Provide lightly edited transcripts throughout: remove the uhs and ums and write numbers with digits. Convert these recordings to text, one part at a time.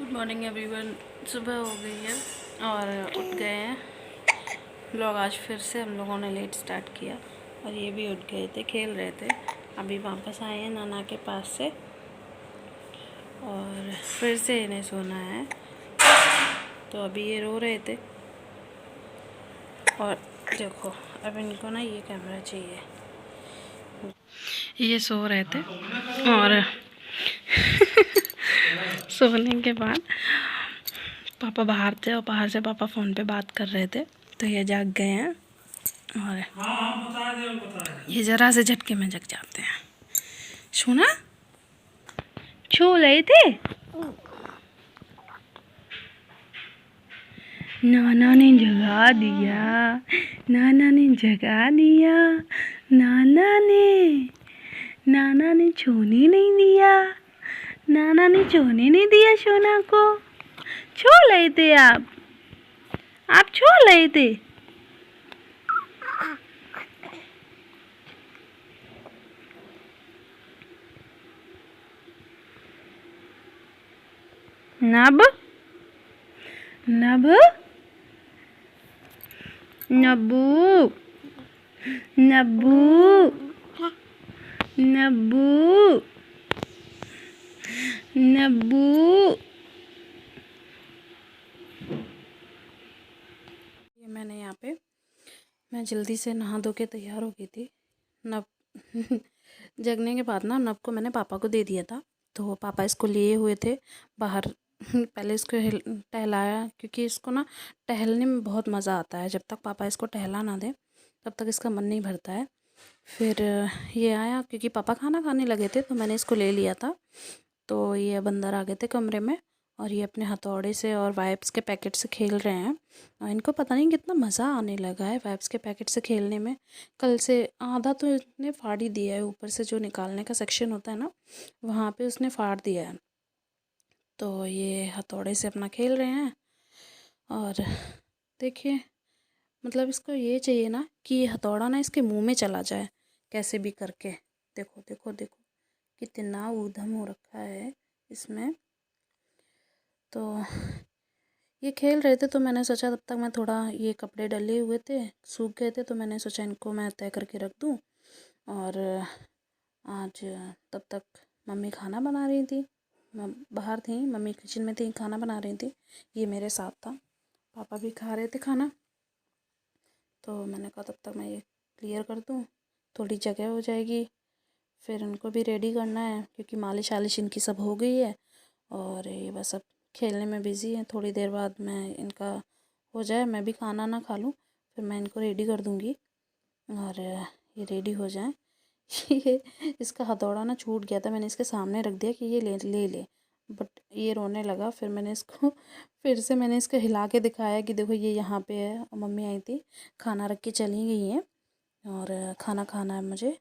Good morning everyone. सुबह हो गई है और उठ गए हैं। ब्लॉग आज फिर से हम लोगों ने लेट स्टार्ट किया और ये भी उठ गए थे, खेल रहे थे। अभी वापस आए हैं नाना के पास से और फिर से इन्हें सोना है। तो अभी ये रो रहे थे और देखो अब इनको ना ये कैमरा चाहिए। ये सो रहे थे और सोने के बाद पापा बाहर थे और बाहर से पापा फ़ोन पे बात कर रहे थे, तो ये जाग गए हैं और ये ज़रा से झटके में जग जाते हैं। सुना छू रहे थे। नाना ने जगा दिया, नाना ने जगा दिया, नाना ने छूने नहीं दिया, नाना ने छूने नहीं दिया सोना को। छू रहे थे आप छू रहे थे। नब नब नब्बू नब्बू नब्बू नब्बू। ये मैंने यहाँ पे मैं जल्दी से नहा धो के तैयार हो गई थी। नब जगने के बाद ना नब को मैंने पापा को दे दिया था, तो पापा इसको लिए हुए थे बाहर। पहले इसको टहलाया, क्योंकि इसको ना टहलने में बहुत मज़ा आता है। जब तक पापा इसको टहला ना दे तब तक इसका मन नहीं भरता है। फिर ये आया, क्योंकि पापा खाना खाने लगे थे तो मैंने इसको ले लिया था। तो ये अब अंदर आ गए थे कमरे में और ये अपने हथौड़े से और वाइप्स के पैकेट से खेल रहे हैं। और इनको पता नहीं कितना मज़ा आने लगा है वाइप्स के पैकेट से खेलने में। कल से आधा तो इसने फाड़ ही दिया है, ऊपर से जो निकालने का सेक्शन होता है ना, वहाँ पे उसने फाड़ दिया है। तो ये हथौड़े से अपना खेल रहे हैं और देखिए, मतलब इसको ये चाहिए ना कि ये हथौड़ा ना इसके मुंह में चला जाए कैसे भी करके। देखो देखो देखो कितना ऊधम हो रखा है इसमें। तो ये खेल रहे थे तो मैंने सोचा तब तक मैं थोड़ा, ये कपड़े डले हुए थे सूख गए थे, तो मैंने सोचा इनको मैं तय करके रख दूँ। और आज तब तक मम्मी खाना बना रही थी, बाहर थी मम्मी, किचन में थी, खाना बना रही थी। ये मेरे साथ था, पापा भी खा रहे थे खाना। तो मैंने कहा तब तक मैं ये क्लियर कर दूँ, थोड़ी जगह हो जाएगी। फिर उनको भी रेडी करना है क्योंकि मालिश आलिश इनकी सब हो गई है और ये बस अब खेलने में बिज़ी है। थोड़ी देर बाद मैं इनका हो जाए, मैं भी खाना ना खा लूँ, फिर मैं इनको रेडी कर दूँगी और ये रेडी हो जाएं। ये इसका हथौड़ा ना छूट गया था, मैंने इसके सामने रख दिया कि ये ले ले ले, बट ये रोने लगा। फिर मैंने इसको फिर से मैंने इसको हिला के दिखाया कि देखो ये यहाँ पे है। और मम्मी आई थी, खाना रख के चली गई हैं और खाना खाना है मुझे,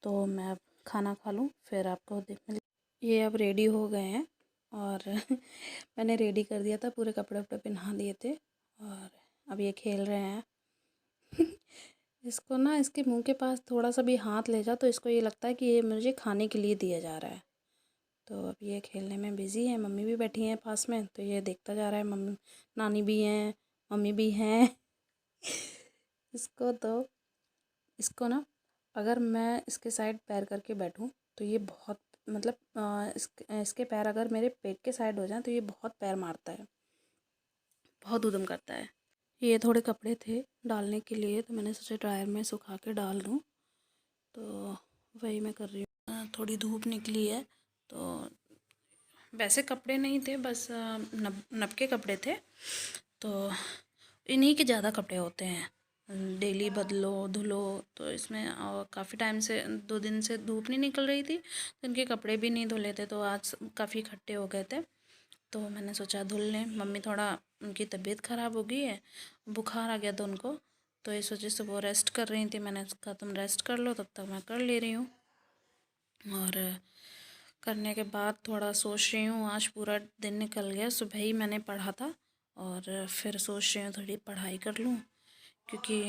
तो मैं अब खाना खा लूँ फिर आपको देख। ये अब रेडी हो गए हैं और मैंने रेडी कर दिया था, पूरे कपड़े वपड़े पहना दिए थे और अब ये खेल रहे हैं। इसको ना इसके मुंह के पास थोड़ा सा भी हाथ ले जाओ तो इसको ये लगता है कि ये मुझे खाने के लिए दिया जा रहा है। तो अब ये खेलने में बिज़ी है, मम्मी भी बैठी हैं पास में, तो ये देखता जा रहा है। मम्मी नानी भी हैं, मम्मी भी हैं। इसको ना अगर मैं इसके साइड पैर करके बैठूं तो ये बहुत, मतलब इसके पैर अगर मेरे पेट के साइड हो जाएं तो ये बहुत पैर मारता है, बहुत उद्यम करता है। ये थोड़े कपड़े थे डालने के लिए, तो मैंने सोचा ड्रायर में सुखा के डाल दूँ, तो वही मैं कर रही हूँ। थोड़ी धूप निकली है तो वैसे कपड़े नहीं थे, बस नब के कपड़े थे। तो इन्हीं के ज़्यादा कपड़े होते हैं, डेली बदलो धुलो। तो इसमें काफ़ी टाइम से 2 दिन से धूप नहीं निकल रही थी, तो इनके कपड़े भी नहीं धुले थे, तो आज काफ़ी इकट्ठे हो गए थे। तो मैंने सोचा धुल लें। मम्मी थोड़ा, उनकी तबीयत ख़राब हो गई है, बुखार आ गया था उनको, तो इस वजह से वो रेस्ट कर रही थी। मैंने कहा तुम रेस्ट कर लो, तब तक मैं कर ले रही हूँ। और करने के बाद थोड़ा सोच रही हूँ, आज पूरा दिन निकल गया, सुबह ही मैंने पढ़ा था और फिर सोच रही हूँ थोड़ी पढ़ाई कर लूँ, क्योंकि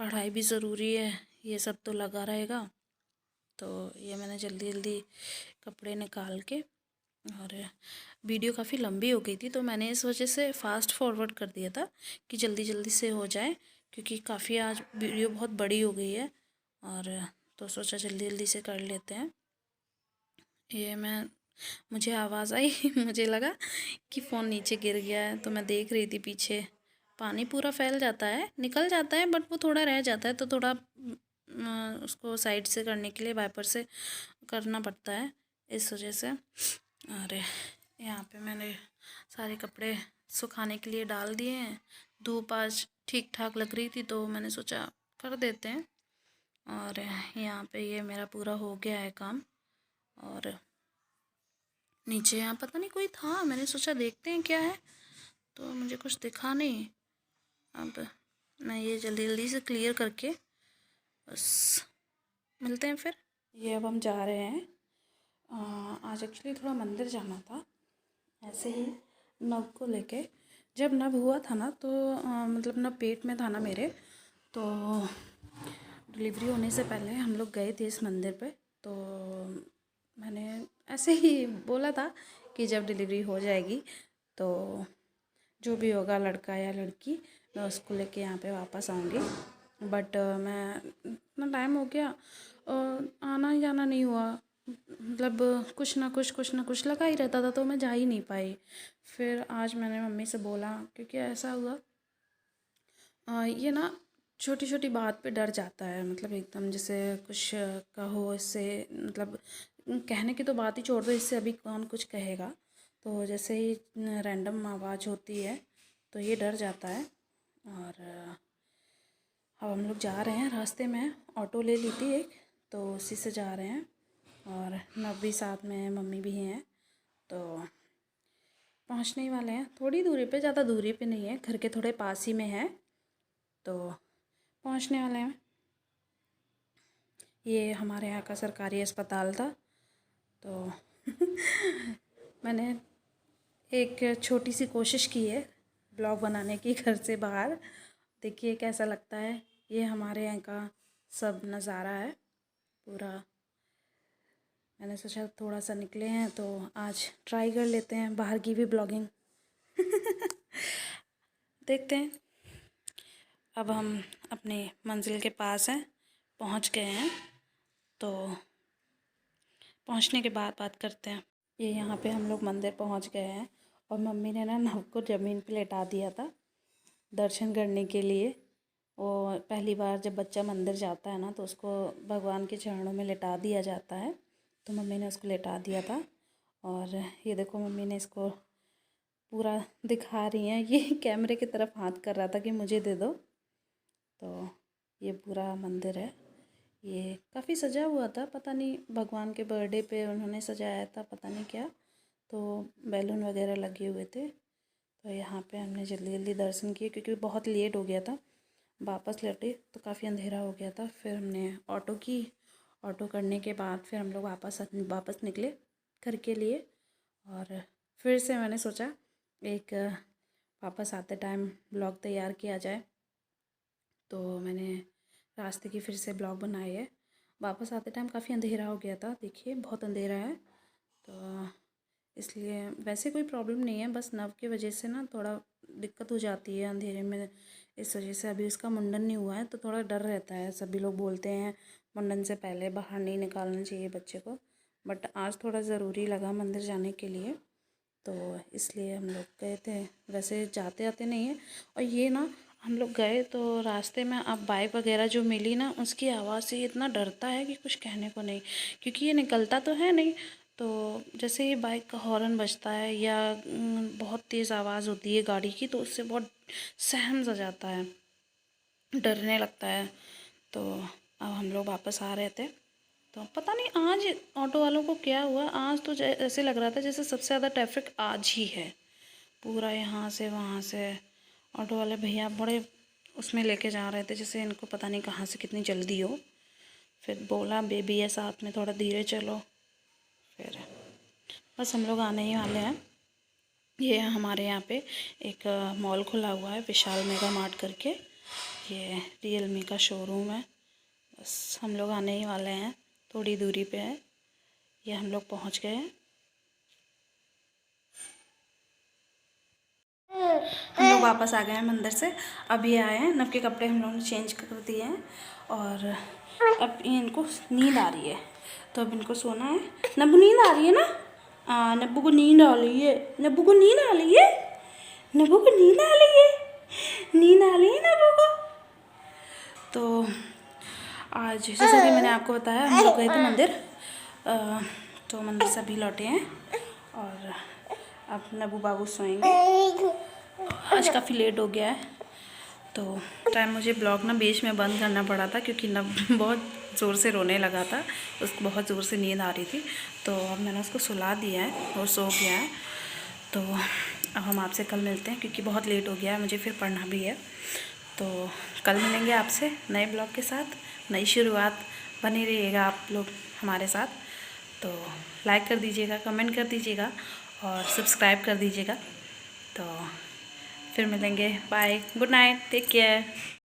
पढ़ाई भी ज़रूरी है, ये सब तो लगा रहेगा। तो ये मैंने जल्दी जल्दी कपड़े निकाल के और वीडियो काफ़ी लंबी हो गई थी तो मैंने इस वजह से फ़ास्ट फॉरवर्ड कर दिया था कि जल्दी जल्दी से हो जाए, क्योंकि काफ़ी आज वीडियो बहुत बड़ी हो गई है। और तो सोचा जल्दी जल्दी से कर लेते हैं। ये मुझे आवाज़ आई मुझे लगा कि फ़ोन नीचे गिर गया है, तो मैं देख रही थी पीछे पानी पूरा फैल जाता है, निकल जाता है, बट वो थोड़ा रह जाता है तो थोड़ा उसको साइड से करने के लिए वाइपर से करना पड़ता है, इस वजह से। और यहाँ पे मैंने सारे कपड़े सुखाने के लिए डाल दिए हैं। धूप आज ठीक ठाक लग रही थी तो मैंने सोचा कर देते हैं। और यहाँ पे ये मेरा पूरा हो गया है काम। और नीचे यहाँ पता नहीं कोई था, मैंने सोचा देखते हैं क्या है, तो मुझे कुछ दिखा नहीं। अब मैं ये जल्दी जल्दी से क्लियर करके बस मिलते हैं फिर। ये अब हम जा रहे हैं। आज एक्चुअली थोड़ा मंदिर जाना था, ऐसे ही नव को लेके। जब नव हुआ था ना तो मतलब नव पेट में था ना मेरे, तो डिलीवरी होने से पहले हम लोग गए थे इस मंदिर पे। तो मैंने ऐसे ही बोला था कि जब डिलीवरी हो जाएगी तो जो भी होगा, लड़का या लड़की, मैं उसको लेके यहाँ पे वापस आऊँगी। बट मैं इतना टाइम हो गया आना जाना नहीं हुआ, मतलब कुछ ना कुछ लगा ही रहता था, तो मैं जा ही नहीं पाई। फिर आज मैंने मम्मी से बोला, क्योंकि ऐसा हुआ ये ना छोटी छोटी बात पे डर जाता है, मतलब एकदम जैसे कुछ कहो इससे, मतलब कहने की तो बात ही छोड़ दो, इससे अभी कौन कुछ कहेगा। तो जैसे ही रैंडम आवाज़ होती है तो ये डर जाता है। और अब हम लोग जा रहे हैं, रास्ते में ऑटो ले ली थी एक, तो उसी से जा रहे हैं। और नव भी साथ में है, मम्मी भी हैं, तो पहुंचने ही वाले हैं। थोड़ी दूरी पे, ज़्यादा दूरी पे नहीं है, घर के थोड़े पास ही में है, तो पहुंचने वाले हैं। ये हमारे यहाँ का सरकारी अस्पताल था, तो मैंने एक छोटी सी कोशिश की है ब्लॉग बनाने की घर से बाहर। देखिए कैसा लगता है। ये हमारे यहाँ का सब नज़ारा है पूरा। मैंने सोचा थोड़ा सा निकले हैं तो आज ट्राई कर लेते हैं बाहर की भी ब्लॉगिंग देखते हैं। अब हम अपनी मंजिल के पास हैं, पहुंच गए हैं, तो पहुंचने के बाद बात करते हैं। ये यहाँ पे हम लोग मंदिर पहुंच गए हैं और मम्मी ने ना नव को ज़मीन पे लेटा दिया था दर्शन करने के लिए। वो पहली बार जब बच्चा मंदिर जाता है ना तो उसको भगवान के चरणों में लेटा दिया जाता है, तो मम्मी ने उसको लेटा दिया था। और ये देखो मम्मी ने इसको पूरा दिखा रही हैं, ये कैमरे की तरफ हाथ कर रहा था कि मुझे दे दो। तो ये पूरा मंदिर है, ये काफ़ी सजा हुआ था, पता नहीं भगवान के बर्थडे पे उन्होंने सजाया था, पता नहीं क्या, तो बैलून वगैरह लगे हुए थे। तो यहाँ पे हमने जल्दी जल्दी दर्शन किए क्योंकि बहुत लेट हो गया था, वापस लौटे तो काफ़ी अंधेरा हो गया था। फिर हमने ऑटो की, ऑटो करने के बाद फिर हम लोग वापस निकले घर के लिए। और फिर से मैंने सोचा एक वापस आते टाइम ब्लॉग तैयार किया जाए, तो मैंने रास्ते की फिर से ब्लॉग बनाई है। वापस आते टाइम काफ़ी अंधेरा हो गया था, देखिए बहुत अंधेरा है, तो इसलिए वैसे कोई प्रॉब्लम नहीं है, बस नव की वजह से ना थोड़ा दिक्कत हो जाती है अंधेरे में। इस वजह से अभी उसका मुंडन नहीं हुआ है तो थोड़ा डर रहता है। सभी लोग बोलते हैं मुंडन से पहले बाहर नहीं निकालना चाहिए बच्चे को, बट आज थोड़ा ज़रूरी लगा मंदिर जाने के लिए, तो इसलिए हम लोग गए थे। वैसे जाते आते नहीं है। और ये ना हम लोग गए तो रास्ते में अब बाइक वगैरह जो मिली ना, उसकी आवाज़ से इतना डरता है कि कुछ कहने को नहीं, क्योंकि ये निकलता तो है नहीं। तो जैसे ही बाइक का हॉर्न बजता है या बहुत तेज़ आवाज़ होती है गाड़ी की, तो उससे बहुत सहम सा जाता है, डरने लगता है। तो अब हम लोग वापस आ रहे थे, तो पता नहीं आज ऑटो वालों को क्या हुआ, आज तो ऐसे लग रहा था जैसे सबसे ज़्यादा ट्रैफिक आज ही है, पूरा यहाँ से वहाँ से। ऑटो वाले भैया बड़े उसमें लेके जा रहे थे जैसे इनको पता नहीं कहाँ से कितनी जल्दी हो। फिर बोला बेबी है साथ में, थोड़ा धीरे चलो। फिर बस हम लोग आने ही वाले हैं। ये हमारे यहाँ पे एक मॉल खुला हुआ है, विशाल मेगा मार्ट करके, ये रियलमी का शोरूम है। बस हम लोग आने ही वाले हैं, थोड़ी दूरी पे है, ये हम लोग पहुँच गए हैं। हम लोग वापस आ गए हैं मंदिर से, अभी आए हैं। नब के कपड़े हम लोगों ने चेंज कर दिए हैं और अब इनको नींद आ रही है, तो अब इनको सोना है। नब्बू नींद आ रही है ना? नब्बू को नींद आ रही है, नब्बू को नींद आ रही है, नब्बू को नींद आ रही है, नींद आ रही है नब्बू को। तो आज जैसा कि मैंने आपको बताया, हम लोग गए थे मंदिर, तो मंदिर से अभी लौटे हैं और अब नब्बू बाबू सोएंगे। आज काफ़ी लेट हो गया है, तो टाइम मुझे ब्लॉग ना बीच में बंद करना पड़ा था क्योंकि नब बहुत ज़ोर से रोने लगा था, उसको बहुत ज़ोर से नींद आ रही थी। तो अब मैंने उसको सुला दिया है और सो गया है। तो अब हम आपसे कल मिलते हैं क्योंकि बहुत लेट हो गया है, मुझे फिर पढ़ना भी है। तो कल मिलेंगे आपसे नए ब्लॉग के साथ, नई शुरुआत। बने रहिएगा आप लोग हमारे साथ। तो लाइक कर दीजिएगा, कमेंट कर दीजिएगा और सब्सक्राइब कर दीजिएगा। तो फिर मिलेंगे, bye, good night, take care.